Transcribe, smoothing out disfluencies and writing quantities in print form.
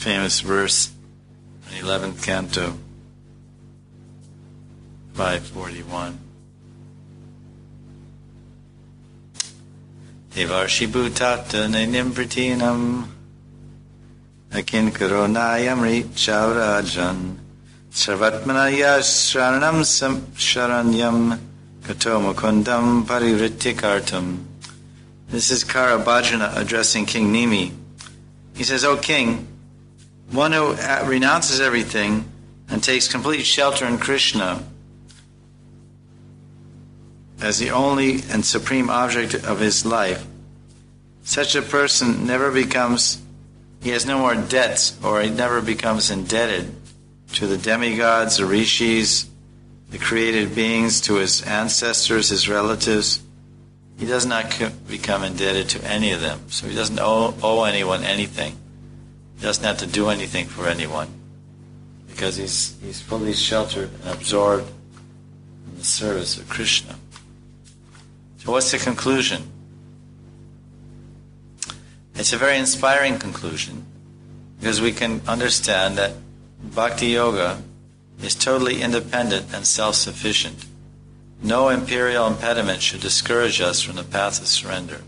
famous verse in the 11th canto, 541. Devarshi bhutata nimpratinam akinkaro nayamrit chavrajan sarvatmanaya sharanam sharanyam kato mukundam parivrittikartam. This is Karabhajana addressing King Nimi. He says, O king, one who renounces everything and takes complete shelter in Krishna as the only and supreme object of his life, such a person he has no more debts, or he never becomes indebted to the demigods, the rishis, the created beings, to his ancestors, his relatives. He does not become indebted to any of them. So he doesn't owe anyone anything. He doesn't have to do anything for anyone, because he's fully sheltered and absorbed in the service of Krishna. So what's the conclusion? It's a very inspiring conclusion, because we can understand that Bhakti Yoga is totally independent and self-sufficient. No imperial impediment should discourage us from the path of surrender.